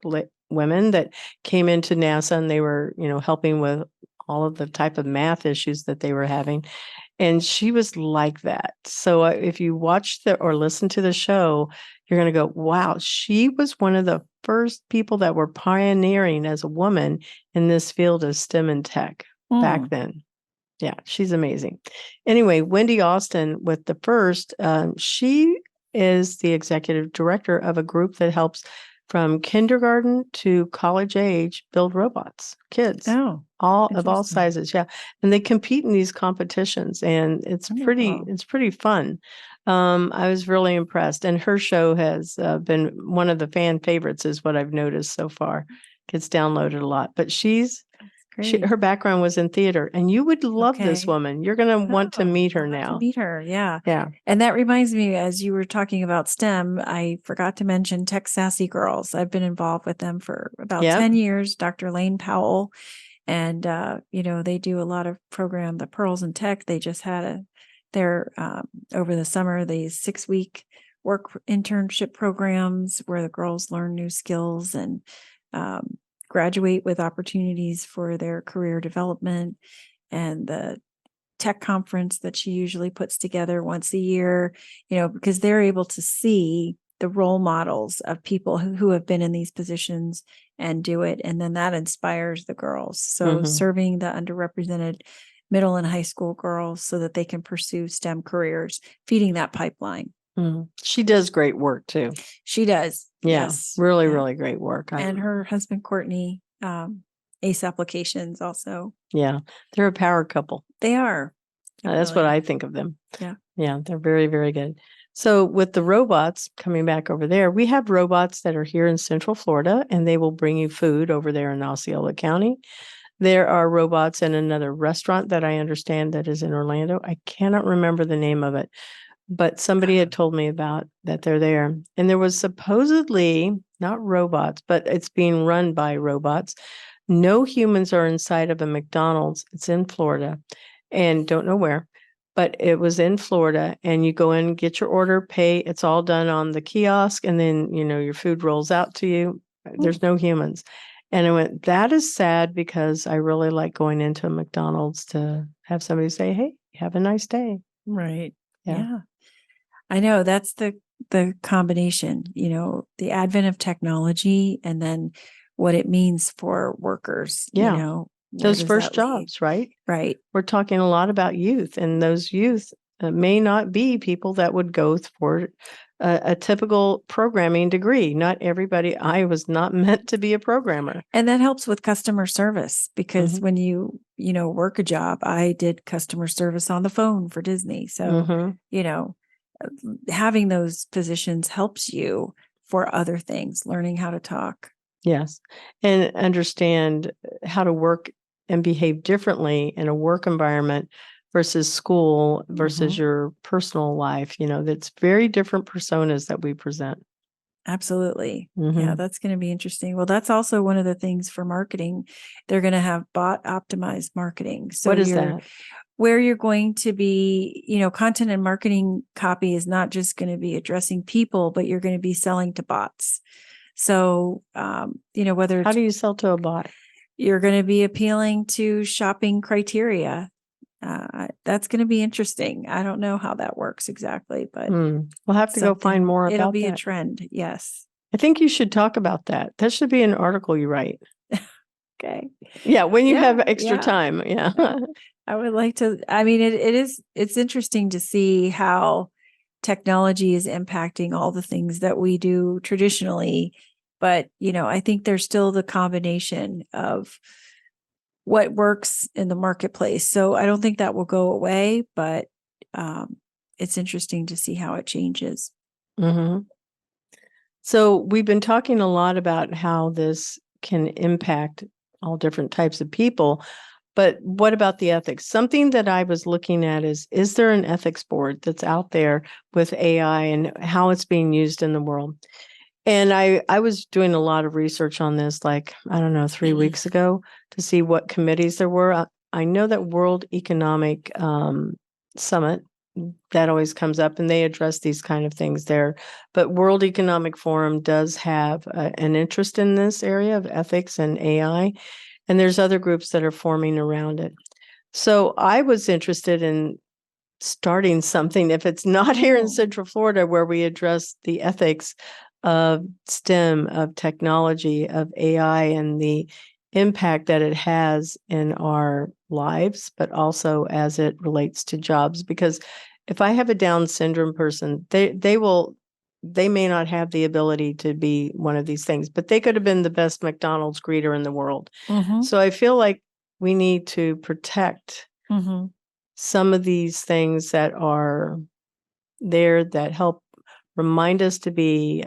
women that came into NASA, and they were, helping with all of the type of math issues that they were having. And she was like that. So if you watch or listen to the show, you're going to go, wow, she was one of the first people that were pioneering as a woman in this field of STEM and tech back then. Yeah, she's amazing. Anyway, Wendy Austin with the First, she is the executive director of a group that helps from kindergarten to college age build robots, kids. Oh, of all sizes. Yeah. And they compete in these competitions, and it's pretty fun. I was really impressed, and her show has been one of the fan favorites, is what I've noticed so far. Gets downloaded a lot, but her background was in theater, and you would love this woman. You're going to want to meet her now. Meet her. Yeah. Yeah. And that reminds me, as you were talking about STEM, I forgot to mention Tech Sassy Girls. I've been involved with them for about 10 years. Dr. Lane Powell. And, they do a lot of program, the Pearls in Tech. They just had over the summer, these 6-week work internship programs where the girls learn new skills and graduate with opportunities for their career development. And the tech conference that she usually puts together once a year, because they're able to see the role models of people who have been in these positions and do it. And then that inspires the girls. So serving the underrepresented middle and high school girls so that they can pursue STEM careers, feeding that pipeline. She does great work too. She does. Yeah, yes. Really, really great work. And her husband, Courtney, Ace Applications also. Yeah, they're a power couple. They are. That's what I think of them. Yeah. Yeah, they're very, very good. So with the robots coming back over there, we have robots that are here in Central Florida, and they will bring you food over there in Osceola County. There are robots in another restaurant that I understand that is in Orlando. I cannot remember the name of it, but somebody had told me about that they're there. And there was supposedly not robots, but it's being run by robots. No humans are inside of a McDonald's. It's in Florida and don't know where, but it was in Florida, and you go in, get your order, pay. It's all done on the kiosk, and then, your food rolls out to you. There's no humans. And I went, that is sad, because I really like going into a McDonald's to have somebody say, hey, have a nice day. Right. Yeah. Yeah. I know that's the combination, the advent of technology and then what it means for workers, Yeah. where Those does first that lead? jobs, right? Right. We're talking a lot about youth, and those youth may not be people that would go for a typical programming degree. Not everybody. I was not meant to be a programmer. And that helps with customer service, because Mhm. when you work a job, I did customer service on the phone for Disney. So, Mhm. Having those positions helps you for other things, learning how to talk. Yes. And understand how to work and behave differently in a work environment versus school versus your personal life. That's very different personas that we present. Absolutely. Yeah, Mhm. that's going to be interesting. Well, that's also one of the things for marketing. They're going to have bot optimized marketing. So What is that? where you're going to be, content and marketing copy is not just going to be addressing people, but you're going to be selling to bots. So, whether How do you sell to a bot? you're going to be appealing to shopping criteria, that's going to be interesting. I don't know how that works exactly, but We'll have to go find more it'll about be a that. trend. Yes. I think you should talk about that. That should be an article you write. Okay. Yeah, when you Yeah, have extra yeah. time. Yeah. I would like to. I mean, it's interesting to see how technology is impacting all the things that we do traditionally. But, I think there's still the combination of what works in the marketplace. So I don't think that will go away, but it's interesting to see how it changes. Mhm. So we've been talking a lot about how this can impact all different types of people, but what about the ethics? Something that I was looking at is there an ethics board that's out there with AI and how it's being used in the world? And I was doing a lot of research on this, like, I don't know, 3 weeks ago, to see what committees there were. I know that World Economic Summit, that always comes up, and they address these kind of things there. But World Economic Forum does have an interest in this area of ethics and AI, and there's other groups that are forming around it. So I was interested in starting something, if it's not here in Central Florida, where we address the ethics of STEM, of technology, of AI, and the impact that it has in our lives, but also as it relates to jobs. Because if I have a Down syndrome person, they may not have the ability to be one of these things, but they could have been the best McDonald's greeter in the world. Mhm. So I feel like we need to protect Mhm. some of these things that are there that help remind us to be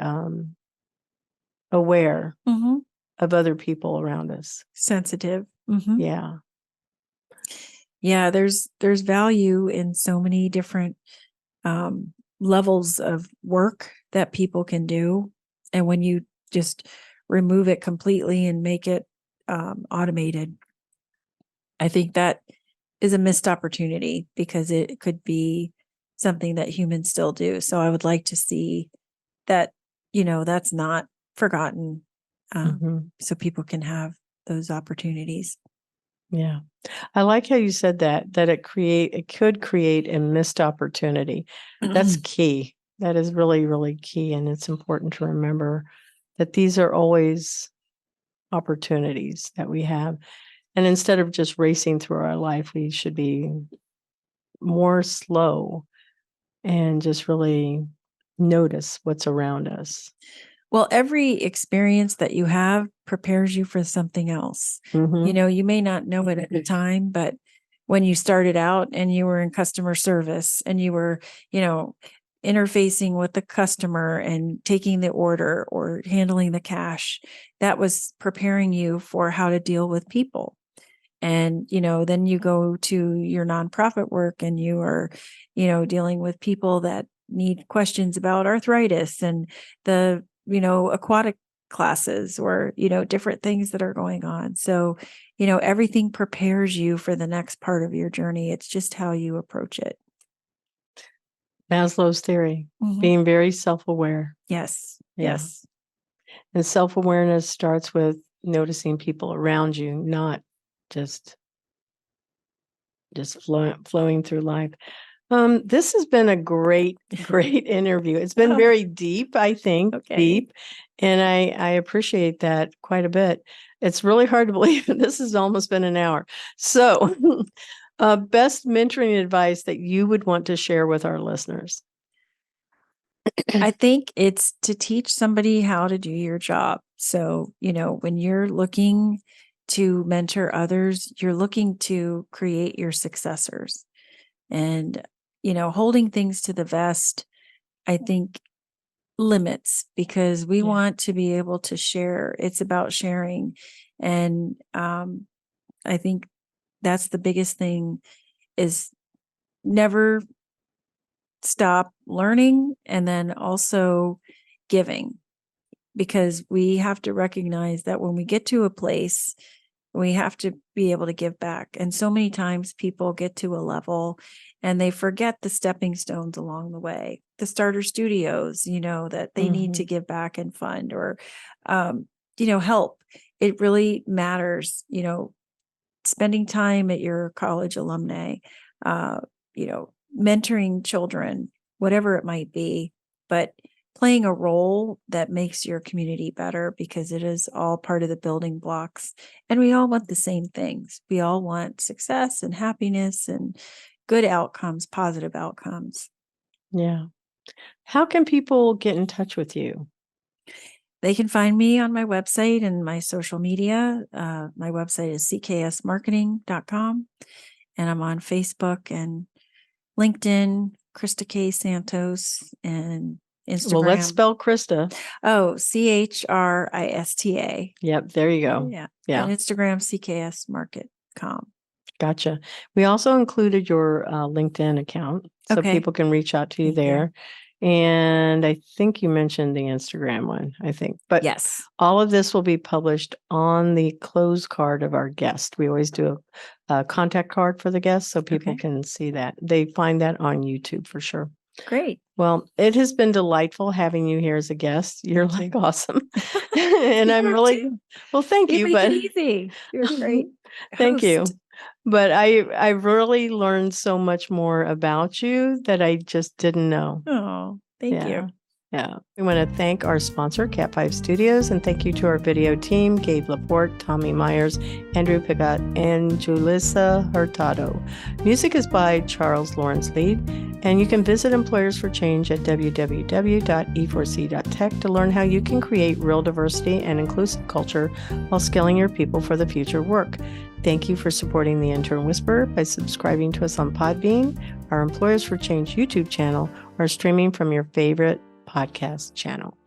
aware Mhm. of other people around us. Sensitive. Mhm. Yeah. Yeah, there's value in so many different levels of work that people can do. And when you just remove it completely and make it automated, I think that is a missed opportunity, because it could be something that humans still do. So I would like to see that, that's not forgotten, Mhm. so people can have those opportunities. Yeah. I like how you said that it could create a missed opportunity. That's key. That is really, really key. And it's important to remember that these are always opportunities that we have. And instead of just racing through our life, we should be more slow and just really notice what's around us. Well, every experience that you have prepares you for something else. Mhm. You may not know it at the time, but when you started out and you were in customer service and you were, interfacing with the customer and taking the order or handling the cash. That was preparing you for how to deal with people. And, then you go to your nonprofit work and you are, dealing with people that need questions about arthritis and the, aquatic classes or, different things that are going on. So, everything prepares you for the next part of your journey. It's just how you approach it. Maslow's theory, being very self-aware. Yes. Yeah. Yes. And self-awareness starts with noticing people around you, not just flowing through life. This has been a great interview. It's been very deep, I think, deep. And I appreciate that quite a bit. It's really hard to believe this has almost been an hour. So best mentoring advice that you would want to share with our listeners? I think it's to teach somebody how to do your job. So, when you're looking to mentor others, you're looking to create your successors. And, holding things to the vest, I think limits, because we want to be able to share. It's about sharing. And I think that's the biggest thing, is never stop learning and then also giving, because we have to recognize that when we get to a place, we have to be able to give back. And so many times people get to a level and they forget the stepping stones along the way, the StarterStudios, that they need to give back and fund or, help. It really matters, spending time at your college alumni, mentoring children, whatever it might be, but playing a role that makes your community better, because it is all part of the building blocks. And we all want the same things. We all want success and happiness and good outcomes, positive outcomes. Yeah. How can people get in touch with you? They can find me on my website and my social media. My website is cksmarketing.com, and I'm on Facebook and LinkedIn, Christa K. Santos, and Instagram. Well, let's spell Christa. Oh, CHRISTA. Yep, there you go. Yeah. Yeah. And Instagram, cksmarket.com. Gotcha. We also included your LinkedIn account, so people can reach out to you there. And I think you mentioned the Instagram one, But yes, all of this will be published on the close card of our guest. We always do a contact card for the guest so people can see that. They find that on YouTube for sure. Great. Well, it has been delightful having you here as a guest. You're awesome. And I'm really, thank you. Make it easy. You're great. Thank you. But I really learned so much more about you that I just didn't know. Oh, thank you. Yeah. We want to thank our sponsor, Cat 5 Studios, and thank you to our video team, Gabe Laporte, Tommy Myers, Andrew Pigot, and Julissa Hurtado. Music is by Charles Lawrence Lead, and you can visit Employers for Change at www.e4c.tech to learn how you can create real diversity and inclusive culture while skilling your people for the future work. Thank you for supporting the Intern Whisperer by subscribing to us on Podbean, our Employers for Change YouTube channel, or streaming from your favorite podcast channel.